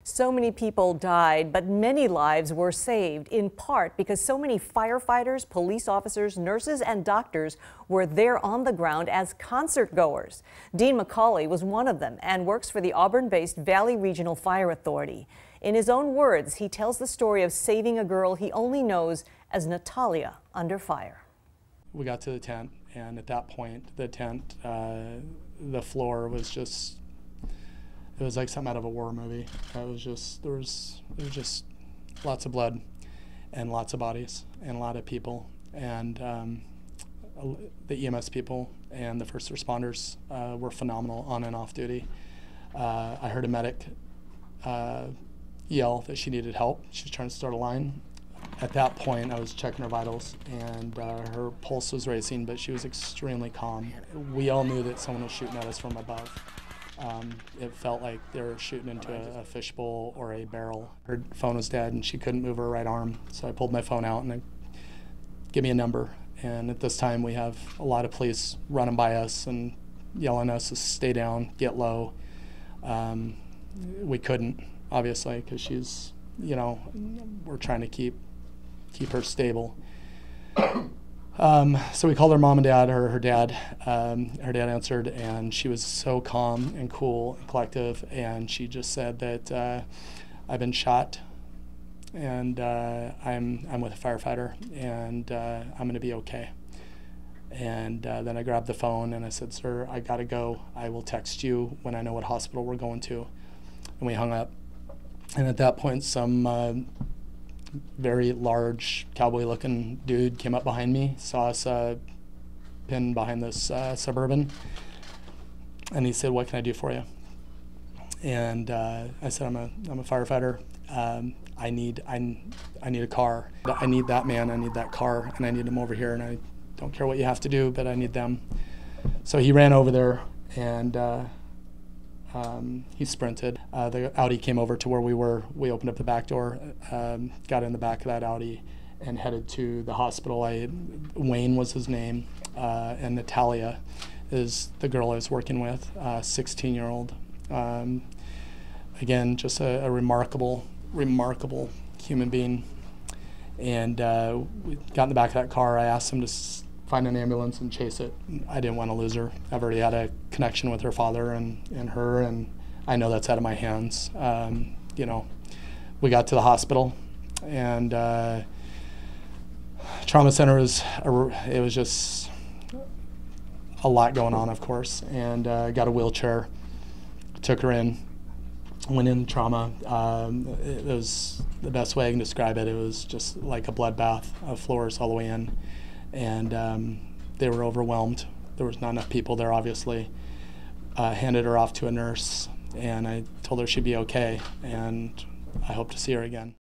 So many people died, but many lives were saved, in part because so many firefighters, police officers, nurses, and doctors were there on the ground as concert goers. Dean McAuley was one of them and works for the Auburn-based Valley Regional Fire Authority. In his own words, he tells the story of saving a girl he only knows as Natalia under fire. We got to the tent, and at that point, the tent, the floor was just, it was like something out of a war movie. It was just, there was just lots of blood and lots of bodies and a lot of people. And the EMS people and the first responders were phenomenal on and off duty. I heard a medic yell that she needed help. She was trying to start a line. At that point, I was checking her vitals, and her pulse was racing, but she was extremely calm. We all knew that someone was shooting at us from above. It felt like they were shooting into a fishbowl or a barrel. Her phone was dead, and she couldn't move her right arm, so I pulled my phone out and give me a number. And at this time, we have a lot of police running by us and yelling at us to stay down, get low. We couldn't, obviously, because she's, you know, we're trying to keep her stable. So we called her mom and dad, her dad. Her dad answered, and she was so calm and cool and collective, and she just said that I've been shot, and I'm with a firefighter, and I'm going to be okay. And then I grabbed the phone and I said, "Sir, I gotta go. I will text you when I know what hospital we're going to." And we hung up. And at that point, some very large cowboy-looking dude came up behind me, saw us pinned behind this Suburban, and he said, "What can I do for you?" And I said, I'm a firefighter. I need a car. I need that man. I need that car, and I need him over here. And I don't care what you have to do, but I need them. So he ran over there, and he sprinted. The Audi came over to where we were. We opened up the back door, got in the back of that Audi, and headed to the hospital. Wayne was his name, and Natalia is the girl I was working with, 16-year-old. Again, just a remarkable human being. And we got in the back of that car. I asked him to find an ambulance and chase it. I didn't want to lose her. I've already had a connection with her father and her, and I know that's out of my hands. You know, we got to the hospital, and trauma center it was just a lot going on, of course, and got a wheelchair, took her in, went in trauma. It was the best way I can describe it. It was just like a bloodbath of floors all the way in. And they were overwhelmed. There was not enough people there, obviously. Handed her off to a nurse, and I told her she'd be okay, and I hope to see her again.